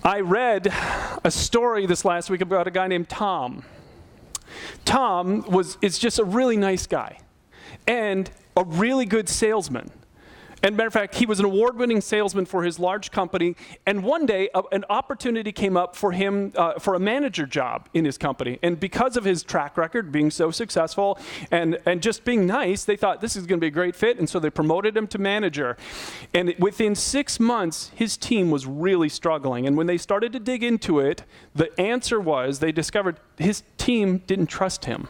I read a story this last week about a guy named Tom. Tom is just a really nice guy and a really good salesman. And matter of fact, he was an award-winning salesman for his large company. And one day, an opportunity came up for him for a manager job in his company. And because of his track record, being so successful and just being nice, they thought this is going to be a great fit. And so they promoted him to manager. And within 6 months, his team was really struggling. And when they started to dig into it, the answer was they discovered his team didn't trust him.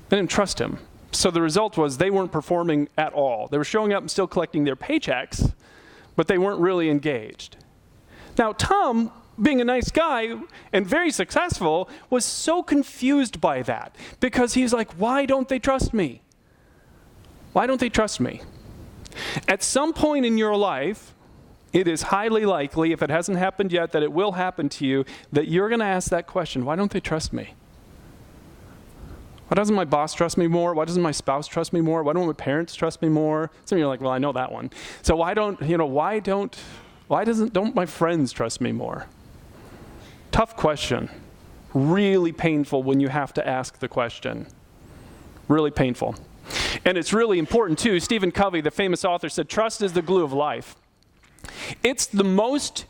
They didn't trust him. So the result was they weren't performing at all. They were showing up and still collecting their paychecks, but they weren't really engaged. Now, Tom, being a nice guy and very successful, was so confused by that because he's like, why don't they trust me? Why don't they trust me? At some point in your life, it is highly likely, if it hasn't happened yet, that it will happen to you, that you're going to ask that question, why don't they trust me? Why doesn't my boss trust me more? Why doesn't my spouse trust me more? Why don't my parents trust me more? Some of you are like, well, I know that one. So why don't my friends trust me more? Tough question. Really painful when you have to ask the question. Really painful. And it's really important too. Stephen Covey, the famous author, said, trust is the glue of life. It's the most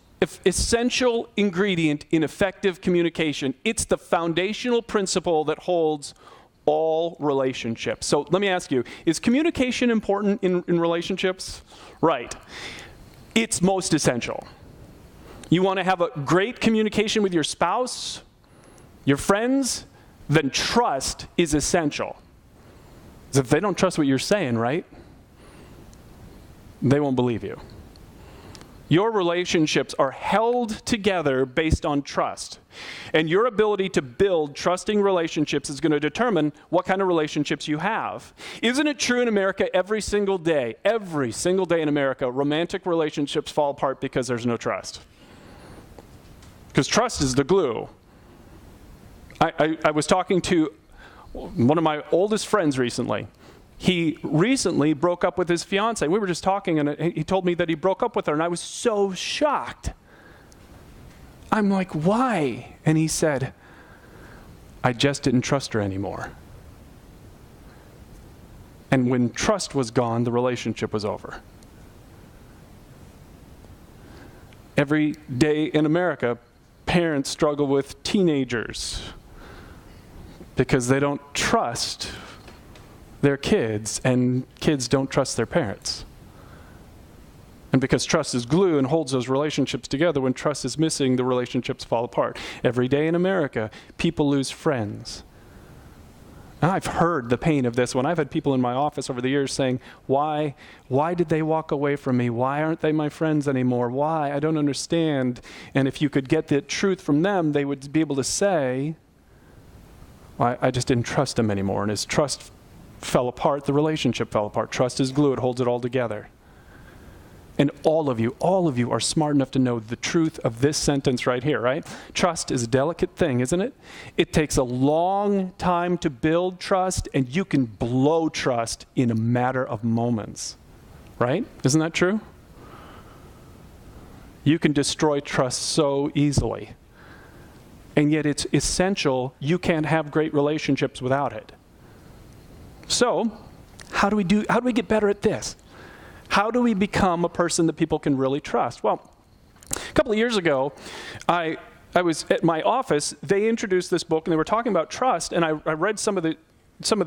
essential ingredient in effective communication. It's the foundational principle that holds all relationships. So let me ask you, is communication important in relationships? Right. It's most essential. You want to have a great communication with your spouse, your friends, then trust is essential. Because if they don't trust what you're saying, right, they won't believe you. Your relationships are held together based on trust. And your ability to build trusting relationships is going to determine what kind of relationships you have. Isn't it true in America every single day in America, romantic relationships fall apart because there's no trust? Because trust is the glue. I was talking to one of my oldest friends recently. He recently broke up with his fiancée. We were just talking, and he told me that he broke up with her, and I was so shocked. I'm like, why? And he said, I just didn't trust her anymore. And when trust was gone, the relationship was over. Every day in America, parents struggle with teenagers because they don't trust their kids, and kids don't trust their parents. And because trust is glue and holds those relationships together, when trust is missing, the relationships fall apart. Every day in America, people lose friends. And I've heard the pain of this when I've had people in my office over the years saying, why did they walk away from me? Why aren't they my friends anymore? Why? I don't understand. And if you could get the truth from them, they would be able to say, I just didn't trust him anymore. And his trust fell apart, the relationship fell apart. Trust is glue, it holds it all together. And all of you are smart enough to know the truth of this sentence right here, right? Trust is a delicate thing, isn't it? It takes a long time to build trust, and you can blow trust in a matter of moments, right? Isn't that true? You can destroy trust so easily. And yet it's essential. You can't have great relationships without it. So, how do we get better at this? How do we become a person that people can really trust? Well, a couple of years ago, I was at my office. They introduced this book, and they were talking about trust, and I read some of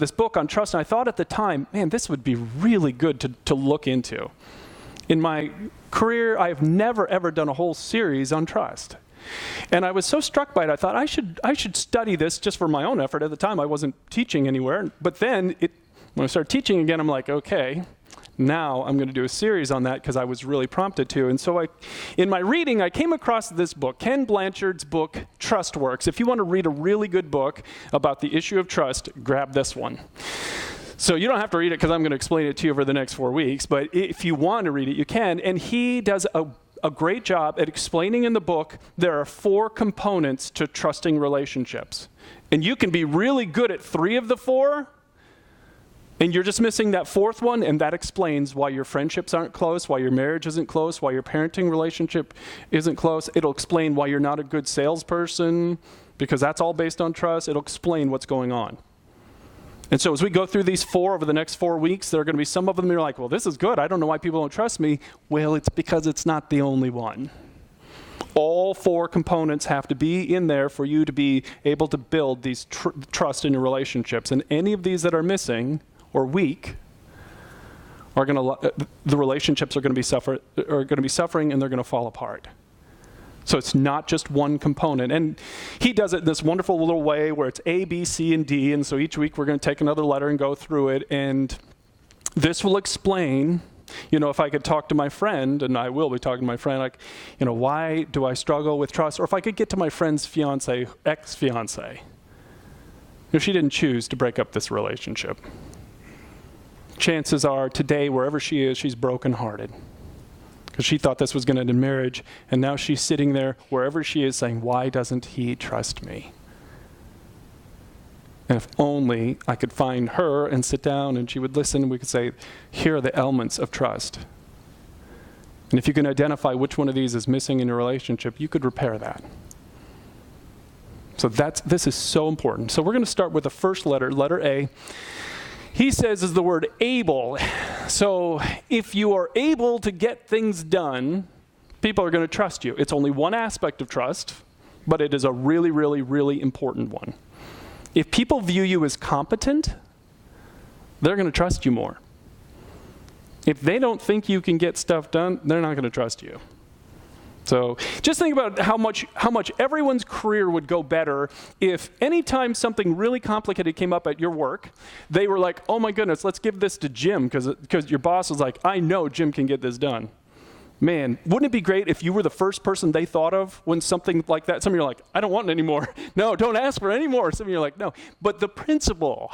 this book on trust, and I thought at the time, man, this would be really good to look into. In my career, I have never, ever done a whole series on trust. And I was so struck by it, I thought I should study this just for my own effort. At the time, I wasn't teaching anywhere. But then, when I started teaching again, I'm like, okay, now I'm going to do a series on that because I was really prompted to. And so in my reading, I came across this book, Ken Blanchard's book, Trust Works. If you want to read a really good book about the issue of trust, grab this one. So you don't have to read it because I'm going to explain it to you over the next 4 weeks. But if you want to read it, you can. And he does a great job at explaining in the book there are 4 components to trusting relationships. And you can be really good at 3 of the 4, And you're just missing that fourth one, and that explains why your friendships aren't close, why your marriage isn't close, why your parenting relationship isn't close. It'll explain why you're not a good salesperson, because that's all based on trust. It'll explain what's going on. And so as we go through these 4 over the next 4 weeks, there are going to be some of them you're like, well, this is good. I don't know why people don't trust me. Well, it's because it's not the only one. All 4 components have to be in there for you to be able to build these trust in your relationships. And any of these that are missing or weak are the relationships are going to be suffering, and they're going to fall apart. So it's not just one component. And he does it in this wonderful little way where it's A, B, C, and D. And so each week we're going to take another letter and go through it. And this will explain, if I could talk to my friend, and I will be talking to my friend, like, why do I struggle with trust? Or if I could get to my friend's fiance, ex-fiance, if she didn't choose to break up this relationship. Chances are today, wherever she is, she's brokenhearted. Because she thought this was going to end in marriage, and now she's sitting there, wherever she is, saying, why doesn't he trust me? And if only I could find her and sit down and she would listen, and we could say, here are the elements of trust. And if you can identify which one of these is missing in your relationship, you could repair that. So this is so important. So we're going to start with the first letter, letter A. He says is the word able. So if you are able to get things done, people are going to trust you. It's only one aspect of trust, but it is a really, really, really important one. If people view you as competent, they're going to trust you more. If they don't think you can get stuff done, they're not going to trust you. So just think about how much everyone's career would go better if anytime something really complicated came up at your work, they were like, oh my goodness, let's give this to Jim, because your boss was like, I know Jim can get this done. Man, wouldn't it be great if you were the first person they thought of when something like that, some of you are like, I don't want it anymore. No, don't ask for any more. Some of you are like, no. But the principle,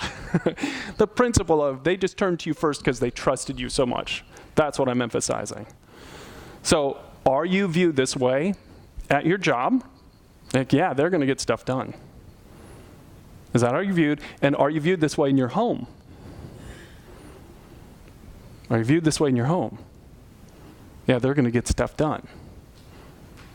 of they just turned to you first because they trusted you so much. That's what I'm emphasizing. So are you viewed this way at your job? Like, yeah, they're going to get stuff done. Is that how you're viewed? And are you viewed this way in your home? Are you viewed this way in your home? Yeah, they're going to get stuff done.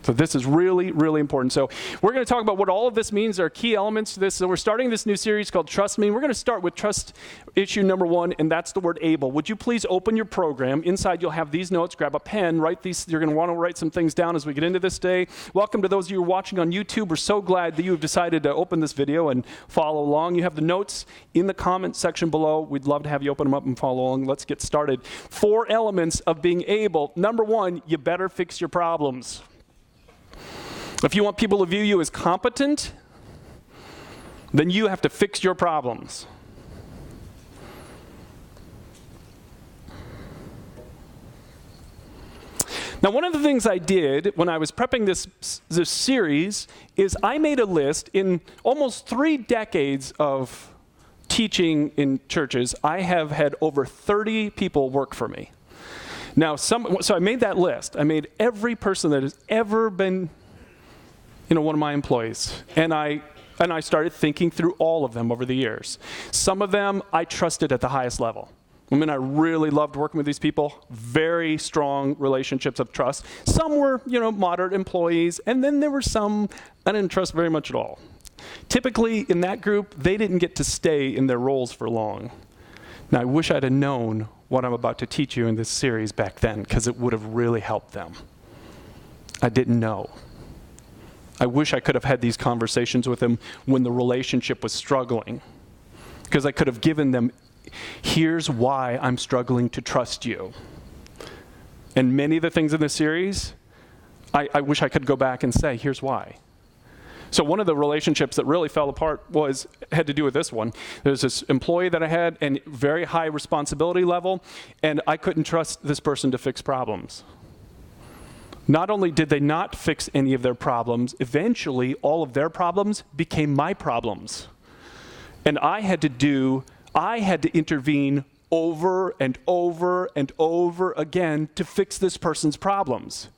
So this is really, really important. So we're going to talk about what all of this means. There are key elements to this. So we're starting this new series called Trust Me. We're going to start with trust issue number 1, and that's the word able. Would you please open your program? Inside you'll have these notes. Grab a pen. Write these. You're going to want to write some things down as we get into this day. Welcome to those of you who are watching on YouTube. We're so glad that you have decided to open this video and follow along. You have the notes in the comment section below. We'd love to have you open them up and follow along. Let's get started. 4 elements of being able. Number 1, you better fix your problems. If you want people to view you as competent, then you have to fix your problems. Now, one of the things I did when I was prepping this series is I made a list. In almost 3 decades of teaching in churches, I have had over 30 people work for me. Now, so I made that list. I made every person that has ever been one of my employees. And I started thinking through all of them over the years. Some of them I trusted at the highest level. I mean, I really loved working with these people. Very strong relationships of trust. Some were, moderate employees. And then there were some I didn't trust very much at all. Typically, in that group, they didn't get to stay in their roles for long. Now, I wish I'd have known what I'm about to teach you in this series back then, because it would have really helped them. I didn't know. I wish I could have had these conversations with them when the relationship was struggling, because I could have given them, here's why I'm struggling to trust you. And many of the things in this series, I wish I could go back and say, here's why. So one of the relationships that really fell apart had to do with this one. There's this employee that I had, and very high responsibility level, and I couldn't trust this person to fix problems. Not only did they not fix any of their problems, eventually all of their problems became my problems. And I had to intervene over and over and over again to fix this person's problems.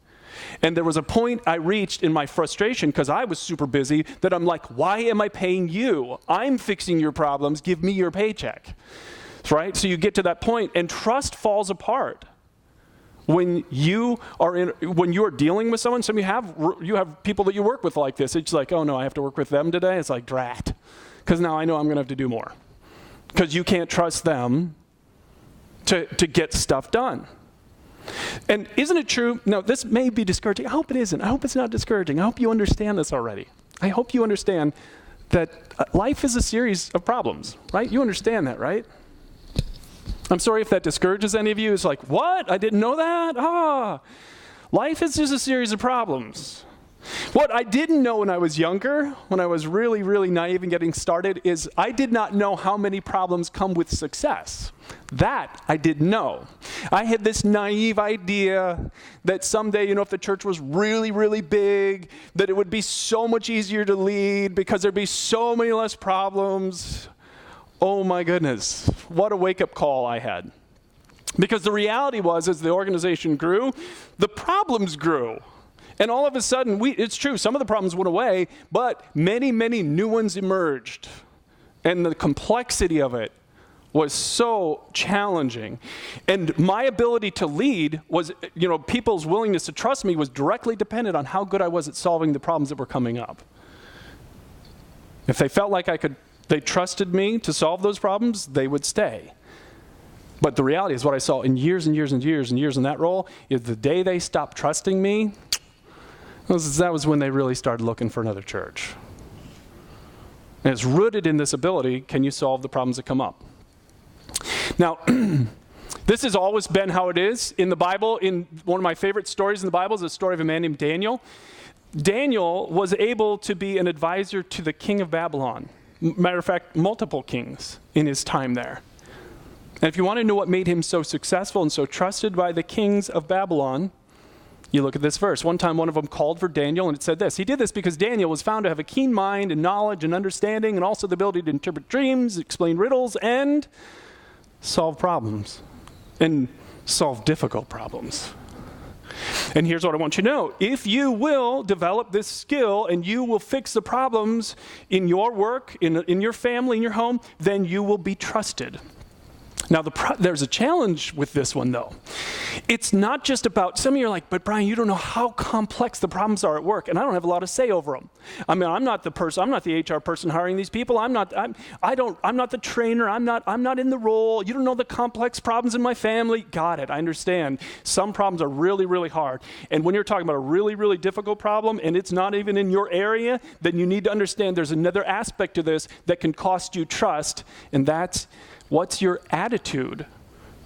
And there was a point I reached in my frustration, because I was super busy, that I'm like, why am I paying you? I'm fixing your problems. Give me your paycheck. right? So you get to that point, and trust falls apart. When you are dealing with someone, some you have people that you work with like this. It's like, oh no, I have to work with them today. It's like, drat, because now I know I'm going to have to do more, because you can't trust them to get stuff done. And isn't it true? No, this may be discouraging. I hope it isn't. I hope it's not discouraging. I hope you understand this already. I hope you understand that life is a series of problems, right? You understand that, right? I'm sorry if that discourages any of you. It's like, what? I didn't know that? Life is just a series of problems. What I didn't know when I was younger, when I was really, really naive and getting started, is I did not know how many problems come with success. That I didn't know. I had this naive idea that someday, if the church was really, really big, that it would be so much easier to lead because there'd be so many less problems. Oh my goodness, what a wake-up call I had. Because the reality was, as the organization grew, the problems grew. And all of a sudden, it's true, some of the problems went away, but many, many new ones emerged. And the complexity of it was so challenging. And my ability to lead was, people's willingness to trust me was directly dependent on how good I was at solving the problems that were coming up. If they felt like they trusted me to solve those problems, they would stay. But the reality is what I saw in years and years and years and years in that role is the day they stopped trusting me, that was when they really started looking for another church. And it's rooted in this ability, can you solve the problems that come up? Now, this has always been how it is in the Bible. In one of my favorite stories in the Bible is the story of a man named Daniel. Daniel was able to be an advisor to the king of Babylon. Matter of fact, multiple kings in his time there. And if you want to know what made him so successful and so trusted by the kings of Babylon, you look at this verse. One time one of them called for Daniel, and it said this. He did this because Daniel was found to have a keen mind and knowledge and understanding, and also the ability to interpret dreams, explain riddles, and solve problems. And solve difficult problems. And here's what I want you to know. If you will develop this skill and you will fix the problems in your work, in your family, in your home, then you will be trusted. Now, there's a challenge with this one, though. It's not just about, some of you are like, but Brian, you don't know how complex the problems are at work, and I don't have a lot to say over them. I mean, I'm not the HR person hiring these people. I'm not the trainer. I'm not in the role. You don't know the complex problems in my family. Got it. I understand. Some problems are really, really hard. And when you're talking about a really, really difficult problem, and it's not even in your area, then you need to understand there's another aspect to this that can cost you trust, and that's what's your attitude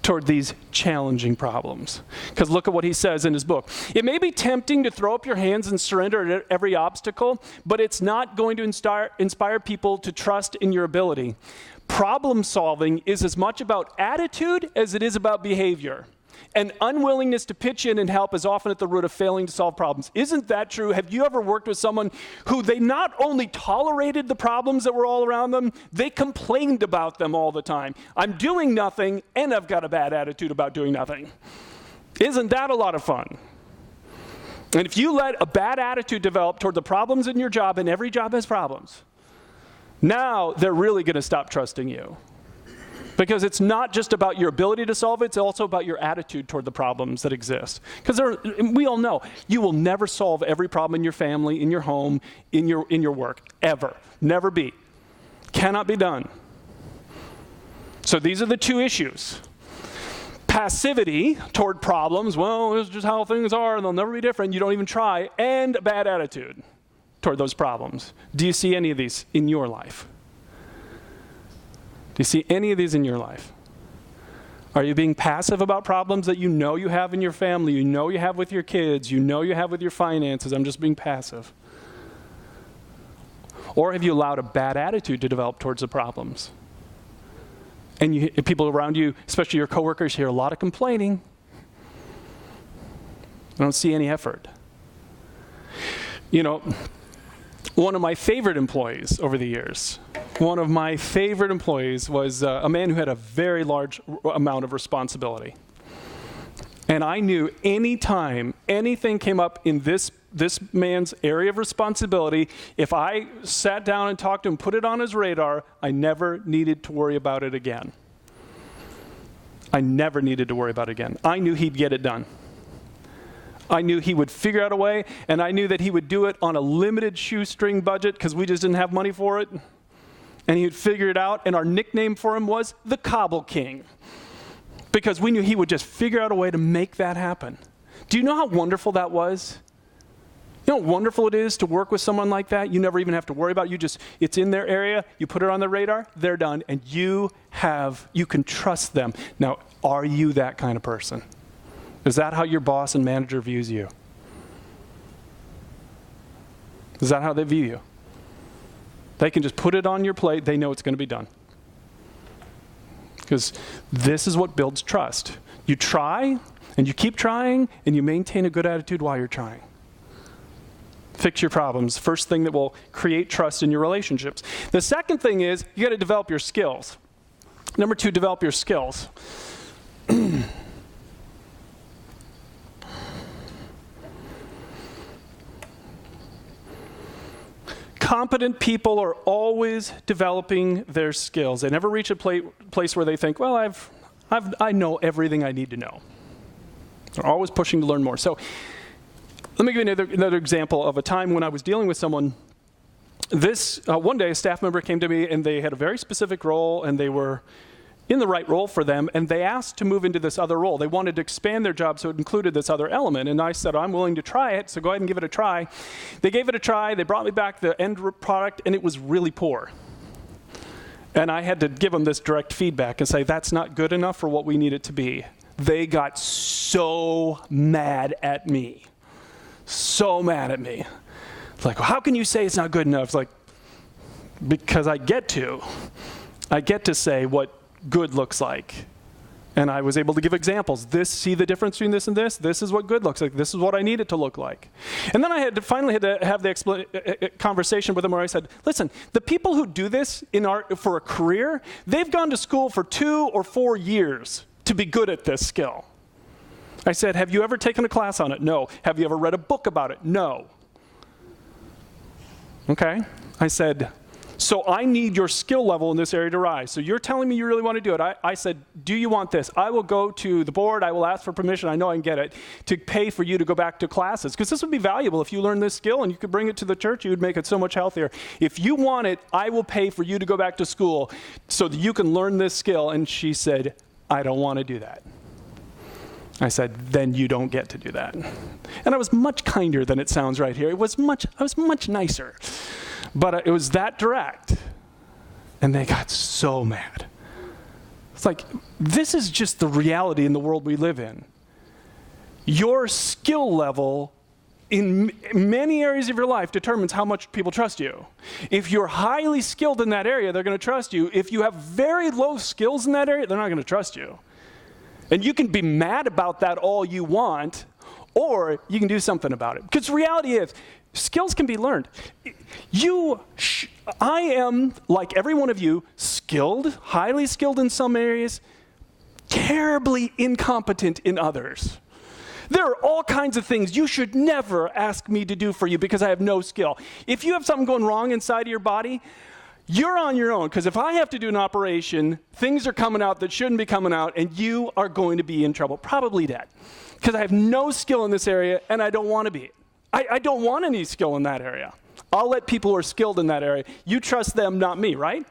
toward these challenging problems? Because look at what he says in his book. It may be tempting to throw up your hands and surrender at every obstacle, but it's not going to inspire people to trust in your ability. Problem solving is as much about attitude as it is about behavior. And unwillingness to pitch in and help is often at the root of failing to solve problems. Isn't that true? Have you ever worked with someone who they not only tolerated the problems that were all around them, they complained about them all the time? I'm doing nothing, and I've got a bad attitude about doing nothing. Isn't that a lot of fun? And if you let a bad attitude develop toward the problems in your job, and every job has problems, now they're really going to stop trusting you. Because it's not just about your ability to solve it, it's also about your attitude toward the problems that exist. Because we all know, you will never solve every problem in your family, in your home, in your work, ever. Never be. Cannot be done. So these are the two issues. Passivity toward problems, well, this is just how things are, and they'll never be different, you don't even try, and a bad attitude toward those problems. Do you see any of these in your life? Do you see any of these in your life? Are you being passive about problems that you know you have in your family, you know you have with your kids, you know you have with your finances? I'm just being passive. Or have you allowed a bad attitude to develop towards the problems? And people around you, especially your coworkers, hear a lot of complaining. I don't see any effort. One of my favorite employees over the years, was a man who had a very large amount of responsibility. And I knew anytime anything came up in this man's area of responsibility, if I sat down and talked to him, put it on his radar, I never needed to worry about it again. I never needed to worry about it again. I knew he'd get it done. I knew he would figure out a way, and I knew that he would do it on a limited shoestring budget because we just didn't have money for it. And he would figure it out, and our nickname for him was the Cobble King because we knew he would just figure out a way to make that happen. Do you know how wonderful that was? You know how wonderful it is to work with someone like that? You never even have to worry about it. It's in their area, you put it on the radar, they're done, and you can trust them. Now, are you that kind of person? Is that how your boss and manager views you? Is that how they view you? They can just put it on your plate. They know it's going to be done. Because this is what builds trust. You try, and you keep trying, and you maintain a good attitude while you're trying. Fix your problems. First thing that will create trust in your relationships. The second thing is you got to develop your skills. Number 2, develop your skills. Competent people are always developing their skills. They never reach a place where they think, well, I know everything I need to know. They're always pushing to learn more. So let me give you another example of a time when I was dealing with someone. One day a staff member came to me and they had a very specific role and they were in the right role for them, and they asked to move into this other role. They wanted to expand their job so it included this other element, and I said, I'm willing to try it, so go ahead and give it a try. They gave it a try, they brought me back the end product, and it was really poor. And I had to give them this direct feedback and say, that's not good enough for what we need it to be. They got so mad at me. So mad at me. It's like, well, how can you say it's not good enough? It's like, because I get to say what good looks like. And I was able to give examples. See the difference between this and this? This is what good looks like. This is what I need it to look like. And then I finally had to have the conversation with them where I said, listen, the people who do this for a career, they've gone to school for 2 or 4 years to be good at this skill. I said, have you ever taken a class on it? No. Have you ever read a book about it? No. Okay. I said, so I need your skill level in this area to rise. So you're telling me you really want to do it. I said, do you want this? I will go to the board. I will ask for permission. I know I can get it to pay for you to go back to classes. Because this would be valuable if you learn this skill and you could bring it to the church. You would make it so much healthier. If you want it, I will pay for you to go back to school so that you can learn this skill. And she said, I don't want to do that. I said, then you don't get to do that. And I was much kinder than it sounds right here. I was much nicer. But it was that direct. And they got so mad. It's like, this is just the reality in the world we live in. Your skill level in many areas of your life determines how much people trust you. If you're highly skilled in that area, they're going to trust you. If you have very low skills in that area, they're not going to trust you. And you can be mad about that all you want, or you can do something about it. Because the reality is, skills can be learned. I am, like every one of you, skilled, highly skilled in some areas, terribly incompetent in others. There are all kinds of things you should never ask me to do for you because I have no skill. If you have something going wrong inside of your body, you're on your own, because if I have to do an operation, things are coming out that shouldn't be coming out, and you are going to be in trouble, probably dead, because I have no skill in this area, and I don't want to be. I don't want any skill in that area. I'll let people who are skilled in that area. You trust them, not me, right?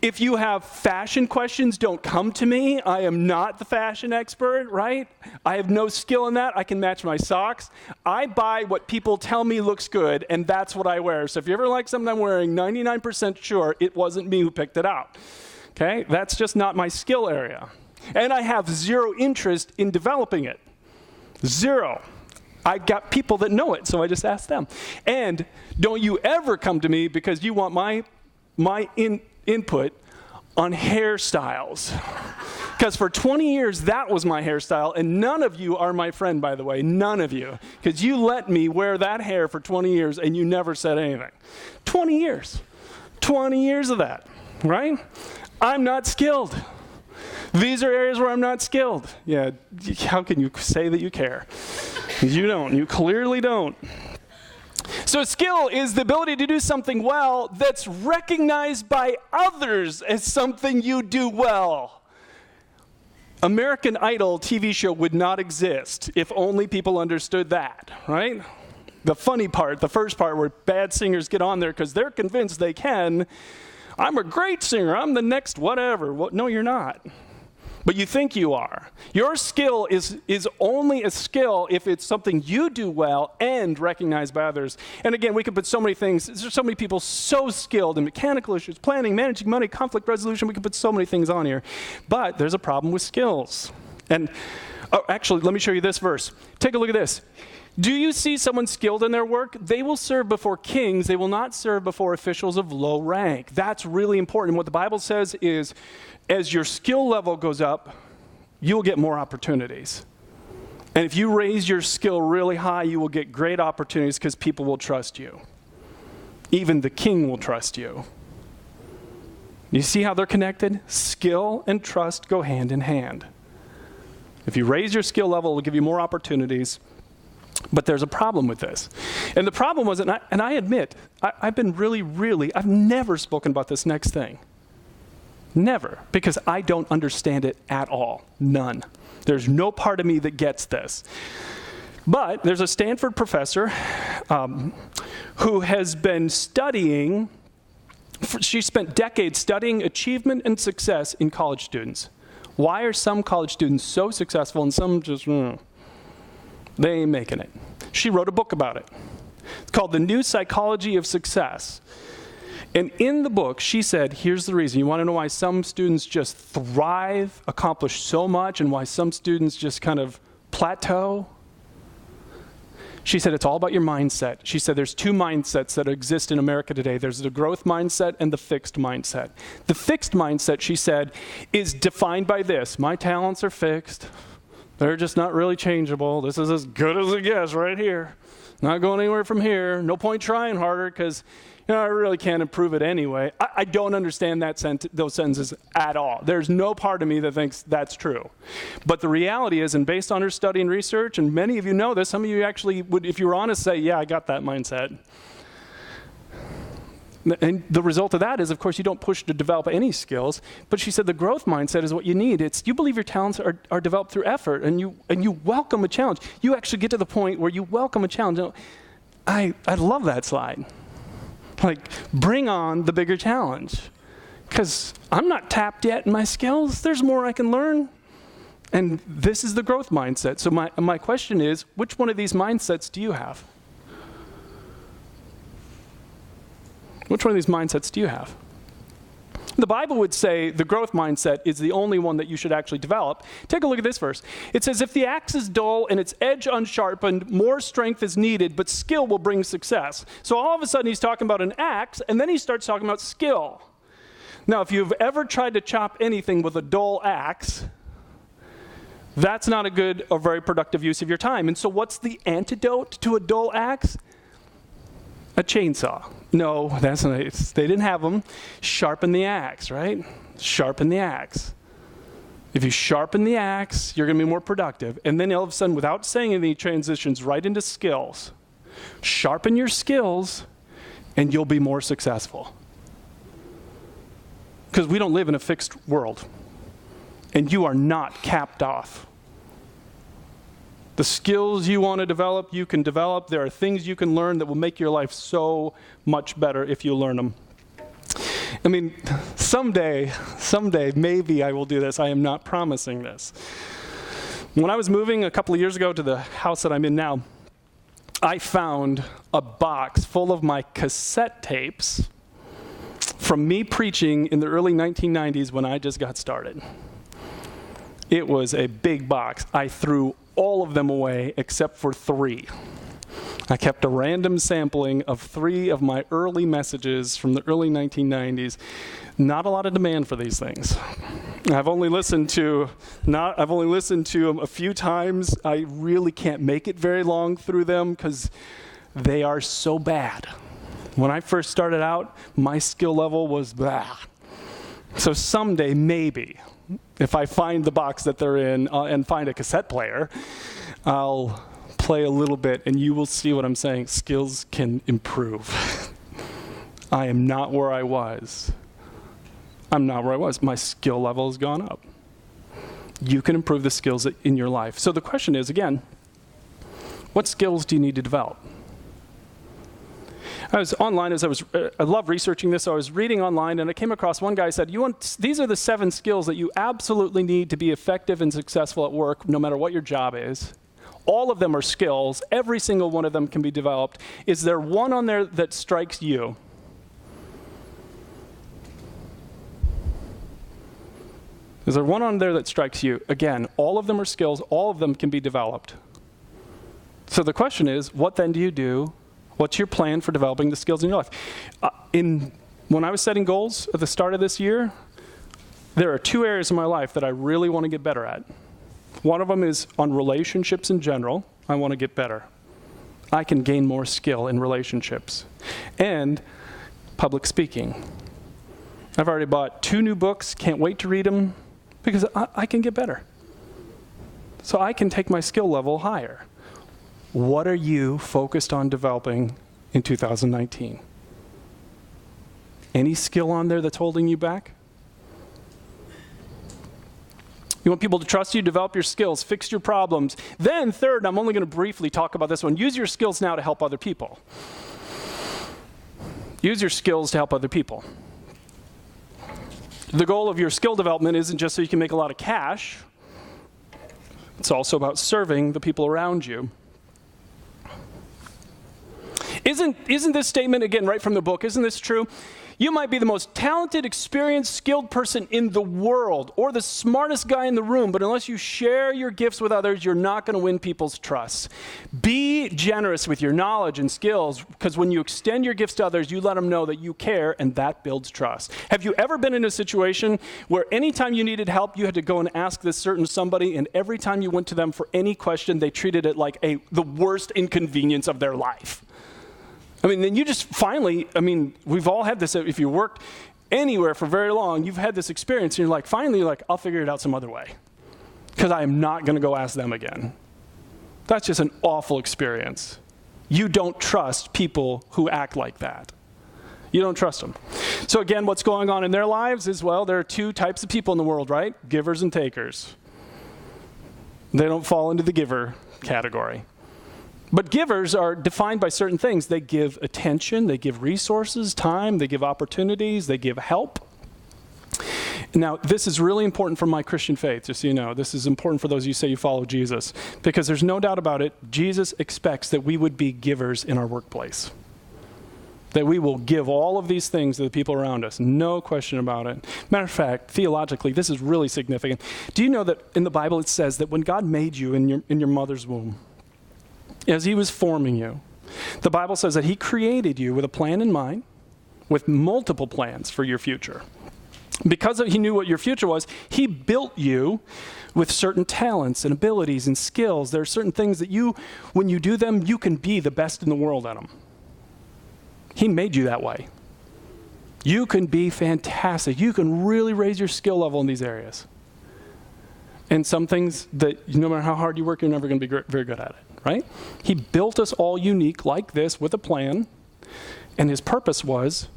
If you have fashion questions, don't come to me. I am not the fashion expert, right? I have no skill in that. I can match my socks. I buy what people tell me looks good, and that's what I wear. So if you ever like something I'm wearing, 99% sure it wasn't me who picked it out. Okay? That's just not my skill area. And I have zero interest in developing it. Zero. I got people that know it, so I just ask them. And don't you ever come to me because you want my input on hairstyles. Because for 20 years, that was my hairstyle, and none of you are my friend, by the way. None of you. Because you let me wear that hair for 20 years, and you never said anything. 20 years. 20 years of that, right? I'm not skilled. These are areas where I'm not skilled. Yeah, how can you say that you care? You don't. You clearly don't. So skill is the ability to do something well that's recognized by others as something you do well. American Idol TV show would not exist if only people understood that, right? The funny part, the first part where bad singers get on there because they're convinced they can. I'm a great singer. I'm the next whatever. Well, no, you're not. But you think you are. Your skill is only a skill if it's something you do well and recognized by others. And again, we could put so many things. There's so many people so skilled in mechanical issues, planning, managing money, conflict resolution. We could put so many things on here. But there's a problem with skills. And actually, let me show you this verse. Take a look at this. Do you see someone skilled in their work? They will serve before kings. They will not serve before officials of low rank. That's really important. What the Bible says is, as your skill level goes up, you'll get more opportunities. And if you raise your skill really high, you will get great opportunities because people will trust you. Even the king will trust you. You see how they're connected? Skill and trust go hand in hand. If you raise your skill level, it will give you more opportunities. But there's a problem with this. And the problem was, and I admit, I've never spoken about this next thing. Never. Because I don't understand it at all. None. There's no part of me that gets this. But there's a Stanford professor who has been studying, she spent decades studying achievement and success in college students. Why are some college students so successful and some just, they ain't making it? She wrote a book about it. It's called The New Psychology of Success. And in the book, she said, here's the reason. You want to know why some students just thrive, accomplish so much, and why some students just kind of plateau? She said, it's all about your mindset. She said, there's two mindsets that exist in America today. There's the growth mindset and the fixed mindset. The fixed mindset, she said, is defined by this. My talents are fixed. They're just not really changeable. This is as good as it gets right here. Not going anywhere from here. No point trying harder because I really can't improve it anyway. I don't understand those sentences at all. There's no part of me that thinks that's true. But the reality is, and based on her study and research, and many of you know this, some of you actually would, if you were honest, say, yeah, I got that mindset. And the result of that is, of course, you don't push to develop any skills. But she said the growth mindset is what you need. It's you believe your talents are developed through effort, and you welcome a challenge. You actually get to the point where you welcome a challenge. I love that slide. Like, bring on the bigger challenge. Because I'm not tapped yet in my skills. There's more I can learn. And this is the growth mindset. So my question is, which one of these mindsets do you have? Which one of these mindsets do you have? The Bible would say the growth mindset is the only one that you should actually develop. Take a look at this verse. It says, if the axe is dull and its edge unsharpened, more strength is needed, but skill will bring success. So all of a sudden he's talking about an axe, and then he starts talking about skill. Now, if you've ever tried to chop anything with a dull axe, that's not a good or very productive use of your time. And so what's the antidote to a dull axe? A chainsaw. No, that's not it. They didn't have them. Sharpen the axe, right? Sharpen the axe. If you sharpen the axe, you're going to be more productive. And then all of a sudden, without saying anything, he transitions right into skills. Sharpen your skills, and you'll be more successful. Because we don't live in a fixed world. And you are not capped off. The skills you want to develop, you can develop. There are things you can learn that will make your life so much better if you learn them. I mean, someday, maybe I will do this. I am not promising this. When I was moving a couple of years ago to the house that I'm in now, I found a box full of my cassette tapes from me preaching in the early 1990s when I just got started. It was a big box. I threw all of them away except for 3. I kept a random sampling of 3 of my early messages from the early 1990s. Not a lot of demand for these things. I've only listened to them a few times. I really can't make it very long through them because they are so bad. When I first started out, my skill level was blah. So someday, maybe, if I find the box that they're in and find a cassette player, I'll play a little bit and you will see what I'm saying. Skills can improve. I am not where I was. I'm not where I was. My skill level has gone up. you can improve the skills in your life. So the question is, again, what skills do you need to develop? I was online I love researching this, so I was reading online, and I came across one guy who said, these are the 7 skills that you absolutely need to be effective and successful at work, no matter what your job is. All of them are skills. Every single one of them can be developed. Is there one on there that strikes you? Is there one on there that strikes you? Again, all of them are skills. All of them can be developed. So the question is, what then do you do? What's your plan for developing the skills in your life? When I was setting goals at the start of this year, there are 2 areas in my life that I really want to get better at. One of them is on relationships in general. I want to get better. I can gain more skill in relationships. And public speaking. I've already bought 2 new books, can't wait to read them, because I can get better. So I can take my skill level higher. What are you focused on developing in 2019? Any skill on there that's holding you back? You want people to trust you, develop your skills, fix your problems. Then third, I'm only going to briefly talk about this one, use your skills now to help other people. Use your skills to help other people. The goal of your skill development isn't just so you can make a lot of cash. It's also about serving the people around you. Isn't this statement, again, right from the book, isn't this true? You might be the most talented, experienced, skilled person in the world or the smartest guy in the room, but unless you share your gifts with others, you're not going to win people's trust. Be generous with your knowledge and skills, because when you extend your gifts to others, you let them know that you care, and that builds trust. Have you ever been in a situation where anytime you needed help, you had to go and ask this certain somebody, and every time you went to them for any question, they treated it like the worst inconvenience of their life? Then you just finally, we've all had this. If you worked anywhere for very long, you've had this experience, and finally, I'll figure it out some other way, because I am not going to go ask them again. That's just an awful experience. You don't trust people who act like that. You don't trust them. So again, what's going on in their lives is, there are 2 types of people in the world, right? Givers and takers. They don't fall into the giver category. But givers are defined by certain things. They give attention, they give resources, time, they give opportunities, they give help. Now, this is really important for my Christian faith, just so you know. This is important for those of you who say you follow Jesus, because there's no doubt about it, Jesus expects that we would be givers in our workplace. That we will give all of these things to the people around us. No question about it. Matter of fact, theologically, this is really significant. Do you know that in the Bible it says that when God made you in your mother's womb, as he was forming you, the Bible says that he created you with a plan in mind, with multiple plans for your future. Because he knew what your future was, he built you with certain talents and abilities and skills. There are certain things that when you do them, you can be the best in the world at them. He made you that way. You can be fantastic. You can really raise your skill level in these areas. And some things that no matter how hard you work, you're never going to be very good at it. Right? He built us all unique like this with a plan, and his purpose was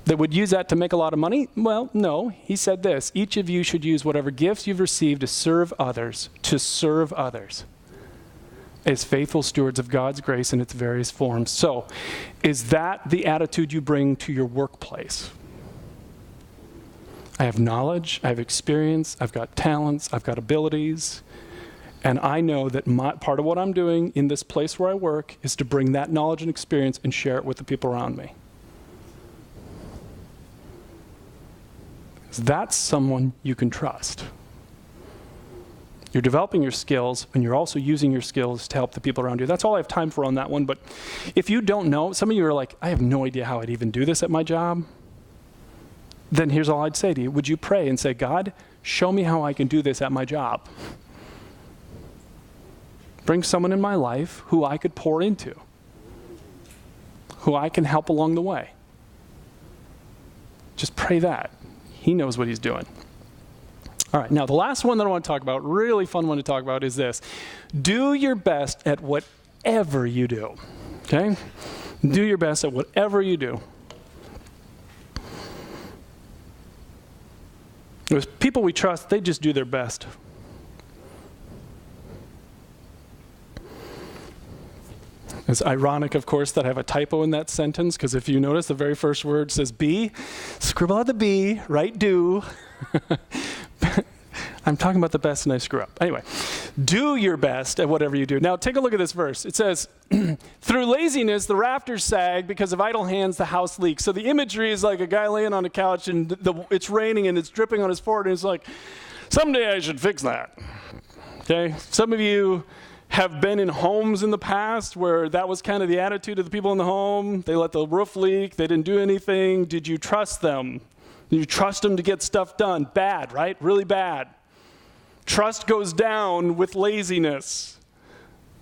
that would use that to make a lot of money? Well, no. He said this, each of you should use whatever gifts you've received to serve others as faithful stewards of God's grace in its various forms. So, is that the attitude you bring to your workplace? I have knowledge, I have experience, I've got talents, I've got abilities. And I know that part of what I'm doing in this place where I work is to bring that knowledge and experience and share it with the people around me. That's someone you can trust. You're developing your skills, and you're also using your skills to help the people around you. That's all I have time for on that one. But if you don't know, some of you are like, I have no idea how I'd even do this at my job. Then here's all I'd say to you. Would you pray and say, God, show me how I can do this at my job? Bring someone in my life who I could pour into, who I can help along the way. Just pray that. He knows what he's doing. All right, now the last one that I want to talk about, really fun one to talk about, is this. Do your best at whatever you do, okay? Do your best at whatever you do. There's people we trust, they just do their best. It's ironic, of course, that I have a typo in that sentence, because if you notice, the very first word says be. Scribble out the be, write do. I'm talking about the best and I screw up. Anyway, do your best at whatever you do. Now, take a look at this verse. It says, through laziness, the rafters sag. Because of idle hands, the house leaks. So the imagery is like a guy laying on a couch and it's raining and it's dripping on his forehead. And it's like, someday I should fix that. Okay? Some of you have been in homes in the past where that was kind of the attitude of the people in the home. They let the roof leak. They didn't do anything. Did you trust them? Did you trust them to get stuff done? Bad, right? Really bad. Trust goes down with laziness.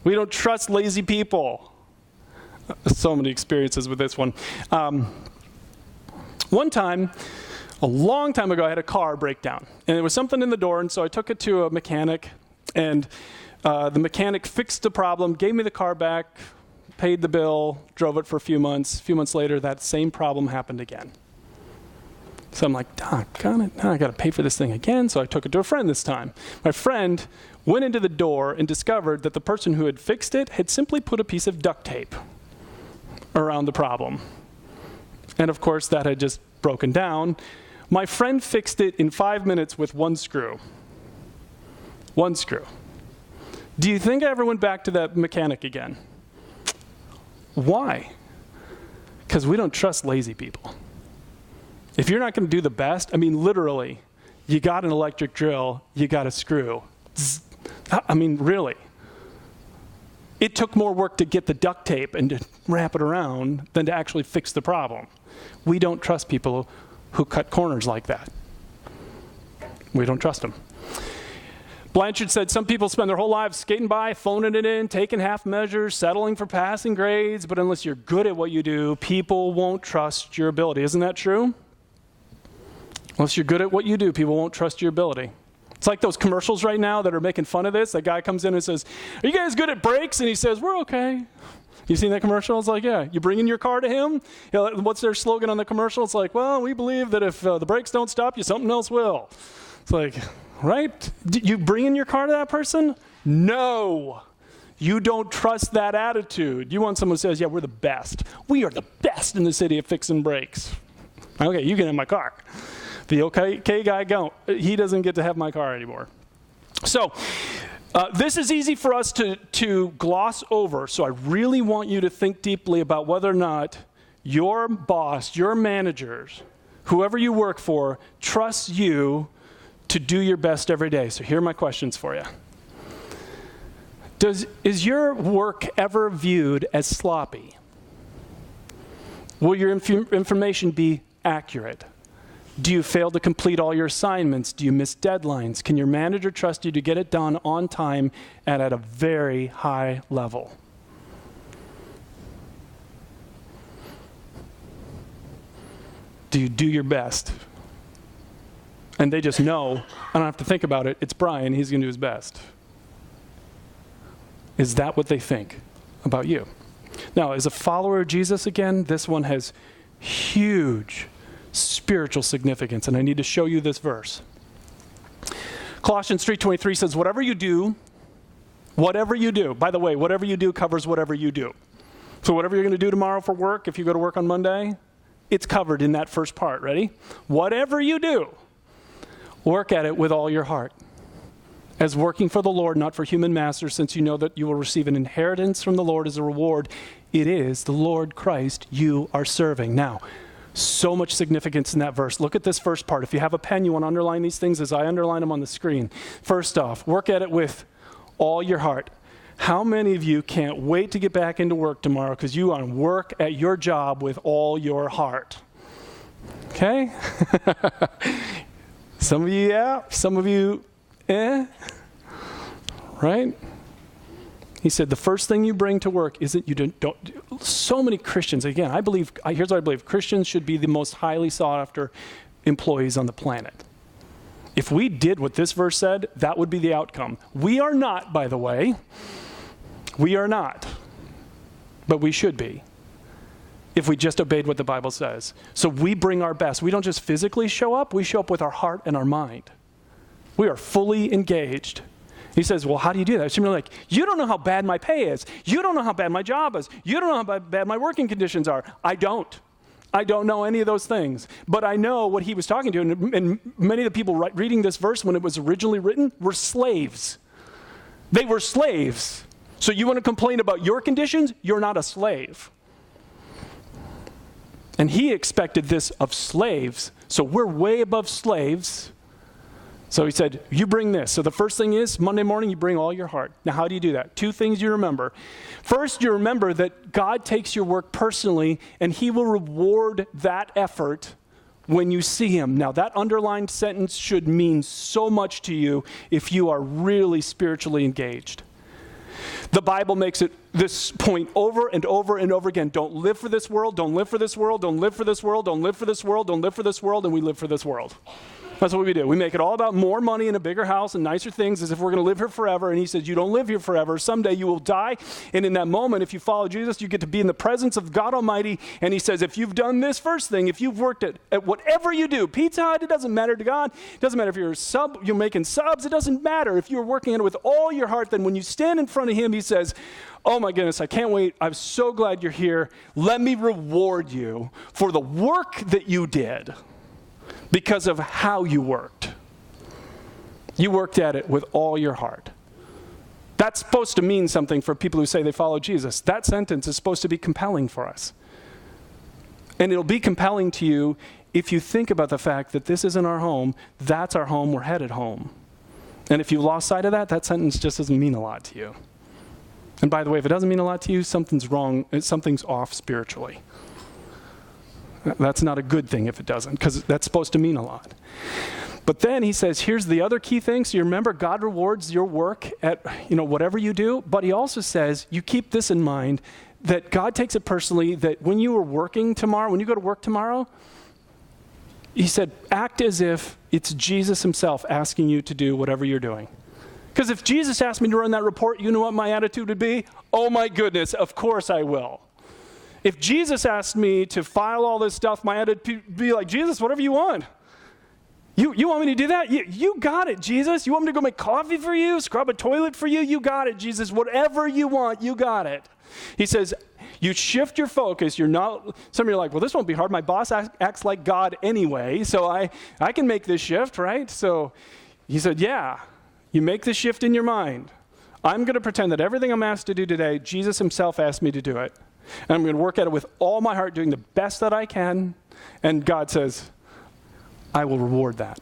We don't trust lazy people. So many experiences with this one. One time, a long time ago, I had a car break down. And there was something in the door, and so I took it to a mechanic. And the mechanic fixed the problem, gave me the car back, paid the bill, drove it for a few months. A few months later, that same problem happened again. So I'm like, doggone it, now I got to pay for this thing again. So I took it to a friend this time. My friend went into the door and discovered that the person who had fixed it had simply put a piece of duct tape around the problem. And of course, that had just broken down. My friend fixed it in 5 minutes with one screw. One screw. Do you think I ever went back to that mechanic again? Why? Because we don't trust lazy people. If you're not going to do the best, I mean, literally, you got an electric drill, you got a screw. I mean, really. It took more work to get the duct tape and to wrap it around than to actually fix the problem. We don't trust people who cut corners like that. We don't trust them. Blanchard said, some people spend their whole lives skating by, phoning it in, taking half measures, settling for passing grades, but unless you're good at what you do, people won't trust your ability. Isn't that true? Unless you're good at what you do, people won't trust your ability. It's like those commercials right now that are making fun of this. That guy comes in and says, are you guys good at brakes? And he says, we're okay. You seen that commercial? It's like, yeah. You bringing your car to him? You know, what's their slogan on the commercial? It's like, well, we believe that if the brakes don't stop you, something else will. It's like, right? You bringing your car to that person? No. You don't trust that attitude. You want someone who says, yeah, we're the best. We are the best in the city of fixing brakes. Okay, you can have my car. The okay guy, he doesn't get to have my car anymore. So this is easy for us to gloss over. So I really want you to think deeply about whether or not your boss, your managers, whoever you work for, trusts you to do your best every day. So here are my questions for you. Is your work ever viewed as sloppy? Will your information be accurate? Do you fail to complete all your assignments? Do you miss deadlines? Can your manager trust you to get it done on time and at a very high level? Do you do your best? And they just know, I don't have to think about it, it's Brian, he's going to do his best. Is that what they think about you? Now, as a follower of Jesus, again, this one has huge spiritual significance, and I need to show you this verse. Colossians 3:23 says, whatever you do, by the way, whatever you do covers whatever you do. So whatever you're going to do tomorrow for work, if you go to work on Monday, it's covered in that first part. Ready? Whatever you do, work at it with all your heart, as working for the Lord, not for human masters, since you know that you will receive an inheritance from the Lord as a reward. It is the Lord Christ you are serving. Now, so much significance in that verse. Look at this first part. If you have a pen, you want to underline these things as I underline them on the screen. First off, work at it with all your heart. How many of you can't wait to get back into work tomorrow because you want to work at your job with all your heart? Okay? Some of you, yeah. Some of you, right? He said, the first thing you bring to work isn't you don't. So many Christians, again, here's what I believe. Christians should be the most highly sought after employees on the planet. If we did what this verse said, that would be the outcome. We are not, by the way. We are not. But we should be, if we just obeyed what the Bible says. So we bring our best. We don't just physically show up, we show up with our heart and our mind. We are fully engaged. He says, well, how do you do that? She'd be like, you don't know how bad my pay is. You don't know how bad my job is. You don't know how bad my working conditions are. I don't know any of those things. But I know what he was talking to. And many of the people reading this verse when it was originally written were slaves. They were slaves. So you want to complain about your conditions? You're not a slave. And he expected this of slaves. So we're way above slaves. So he said, you bring this. So the first thing is, Monday morning, you bring all your heart. Now, how do you do that? 2 things you remember. First, you remember that God takes your work personally, and he will reward that effort when you see him. Now, that underlined sentence should mean so much to you if you are really spiritually engaged. The Bible makes it this point over and over and over again. Don't live for this world. Don't live for this world. Don't live for this world. Don't live for this world. Don't live for this world. And we live for this world. That's what we do. We make it all about more money and a bigger house and nicer things as if we're going to live here forever. And he says, you don't live here forever. Someday you will die. And in that moment, if you follow Jesus, you get to be in the presence of God Almighty. And he says, if you've done this first thing, if you've worked at whatever you do, Pizza Hut, it doesn't matter to God. It doesn't matter if you're making subs. It doesn't matter. If you're working at it with all your heart, then when you stand in front of him, he says, oh my goodness, I can't wait. I'm so glad you're here. Let me reward you for the work that you did. Because of how you worked. You worked at it with all your heart. That's supposed to mean something for people who say they follow Jesus. That sentence is supposed to be compelling for us. And it'll be compelling to you if you think about the fact that this isn't our home, that's our home, we're headed home. And if you lost sight of that, that sentence just doesn't mean a lot to you. And by the way, if it doesn't mean a lot to you, something's wrong, something's off spiritually. That's not a good thing if it doesn't, because that's supposed to mean a lot. But then he says, here's the other key thing. So you remember, God rewards your work at whatever you do. But he also says, you keep this in mind, that God takes it personally, that when you are working tomorrow, when you go to work tomorrow, he said, act as if it's Jesus himself asking you to do whatever you're doing. Because if Jesus asked me to run that report, you know what my attitude would be? Oh my goodness, of course I will. If Jesus asked me to file all this stuff, my attitude would be like, Jesus, whatever you want. You want me to do that? You got it, Jesus. You want me to go make coffee for you, scrub a toilet for you? You got it, Jesus. Whatever you want, you got it. He says, you shift your focus. Some of you are like, well, this won't be hard. My boss acts like God anyway, so I can make this shift, right? So he said, yeah, you make the shift in your mind. I'm going to pretend that everything I'm asked to do today, Jesus himself asked me to do it. And I'm going to work at it with all my heart, doing the best that I can. And God says, I will reward that.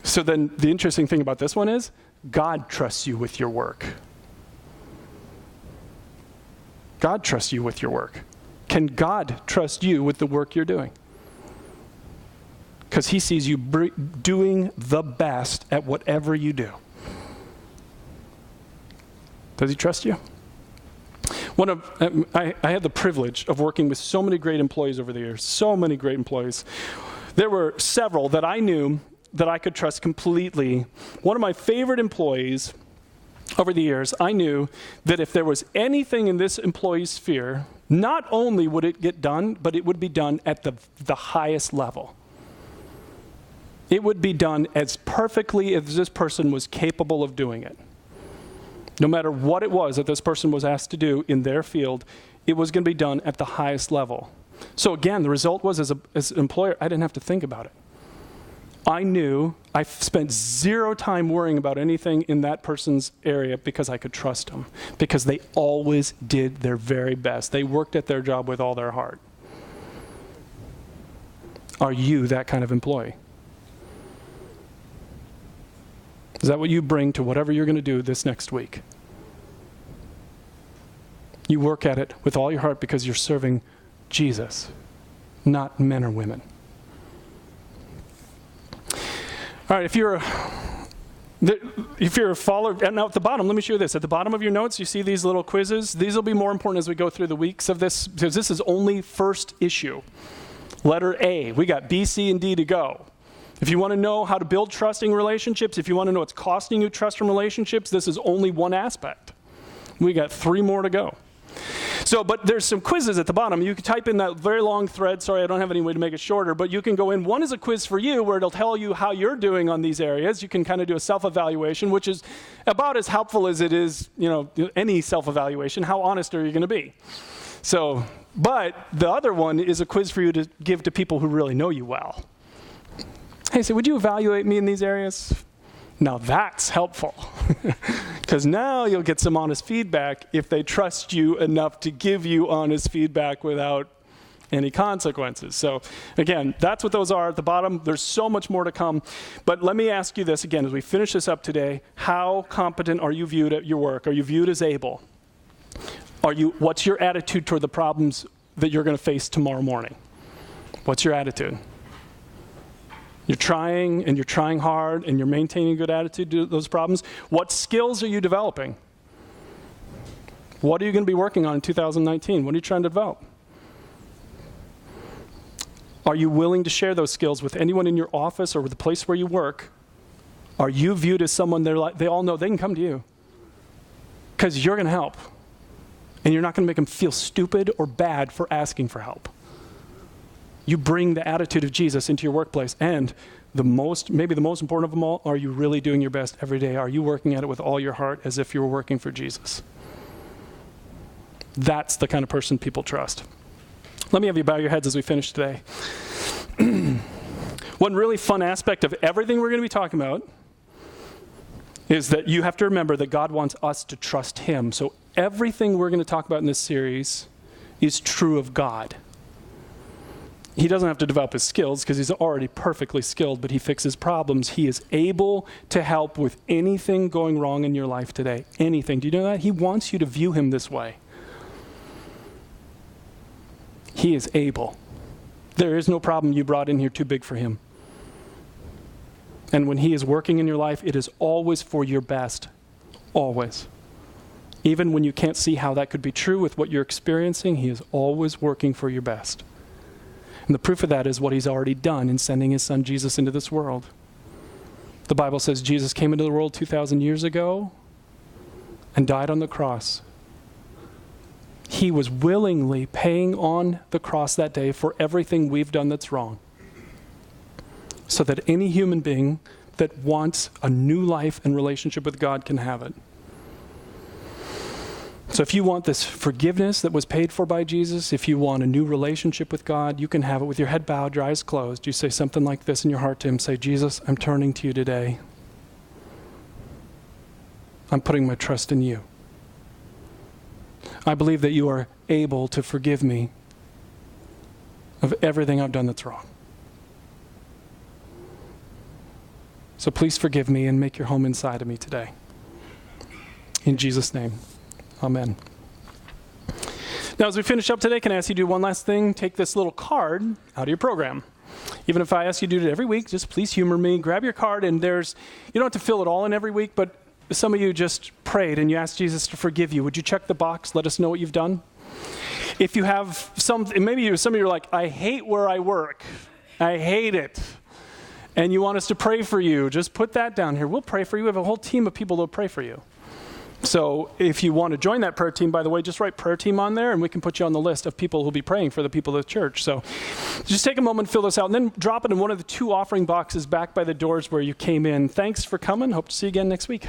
So then the interesting thing about this one is, God trusts you with your work. God trusts you with your work. Can God trust you with the work you're doing? Because he sees you doing the best at whatever you do. Does he trust you? I had the privilege of working with so many great employees over the years, so many great employees. There were several that I knew that I could trust completely. One of my favorite employees over the years, I knew that if there was anything in this employee's sphere, not only would it get done, but it would be done at the highest level. It would be done as perfectly as this person was capable of doing it. No matter what it was that this person was asked to do in their field, it was going to be done at the highest level. So again, the result was, as an employer, I didn't have to think about it. I knew I spent zero time worrying about anything in that person's area because I could trust them, because they always did their very best. They worked at their job with all their heart. Are you that kind of employee? Is that what you bring to whatever you're going to do this next week? You work at it with all your heart because you're serving Jesus, not men or women. All right, if you're a follower, and now at the bottom, let me show you this. At the bottom of your notes, you see these little quizzes. These will be more important as we go through the weeks of this, because this is only first issue. Letter A, we got B, C, and D to go. If you want to know how to build trusting relationships, if you want to know what's costing you trust from relationships, this is only one aspect. We got 3 more to go. But there's some quizzes at the bottom. You can type in that very long thread. Sorry, I don't have any way to make it shorter, but you can go in. One is a quiz for you where it'll tell you how you're doing on these areas. You can kind of do a self-evaluation, which is about as helpful as it is, any self-evaluation. How honest are you going to be? But the other one is a quiz for you to give to people who really know you well. Hey, so would you evaluate me in these areas? Now that's helpful, because now you'll get some honest feedback if they trust you enough to give you honest feedback without any consequences. So again, that's what those are at the bottom. There's so much more to come. But let me ask you this again as we finish this up today. How competent are you viewed at your work? Are you viewed as able? What's your attitude toward the problems that you're going to face tomorrow morning? What's your attitude? You're trying hard, and you're maintaining a good attitude to those problems. What skills are you developing? What are you going to be working on in 2019? What are you trying to develop? Are you willing to share those skills with anyone in your office or with the place where you work? Are you viewed as someone they all know they can come to you? Because you're going to help. And you're not going to make them feel stupid or bad for asking for help. You bring the attitude of Jesus into your workplace. And maybe the most important of them all, are you really doing your best every day? Are you working at it with all your heart as if you were working for Jesus? That's the kind of person people trust. Let me have you bow your heads as we finish today. One really fun aspect of everything we're going to be talking about is that you have to remember that God wants us to trust him. So everything we're going to talk about in this series is true of God. He doesn't have to develop his skills because he's already perfectly skilled, but he fixes problems. He is able to help with anything going wrong in your life today. Anything. Do you know that? He wants you to view him this way. He is able. There is no problem you brought in here too big for him. And when he is working in your life, it is always for your best. Always. Even when you can't see how that could be true with what you're experiencing, he is always working for your best. And the proof of that is what he's already done in sending his son Jesus into this world. The Bible says Jesus came into the world 2,000 years ago and died on the cross. He was willingly paying on the cross that day for everything we've done that's wrong, so that any human being that wants a new life and relationship with God can have it. So if you want this forgiveness that was paid for by Jesus, if you want a new relationship with God, you can have it with your head bowed, your eyes closed. You say something like this in your heart to him. Say, Jesus, I'm turning to you today. I'm putting my trust in you. I believe that you are able to forgive me of everything I've done that's wrong. So please forgive me and make your home inside of me today. In Jesus' name. Amen. Now, as we finish up today, can I ask you to do one last thing? Take this little card out of your program. Even if I ask you to do it every week, just please humor me. Grab your card, and you don't have to fill it all in every week, but some of you just prayed and you asked Jesus to forgive you. Would you check the box? Let us know what you've done. If you have some of you are like, I hate where I work. I hate it. And you want us to pray for you, just put that down here. We'll pray for you. We have a whole team of people that will pray for you. So if you want to join that prayer team, by the way, just write prayer team on there and we can put you on the list of people who will be praying for the people of the church. So just take a moment, fill this out, and then drop it in one of the 2 offering boxes back by the doors where you came in. Thanks for coming. Hope to see you again next week.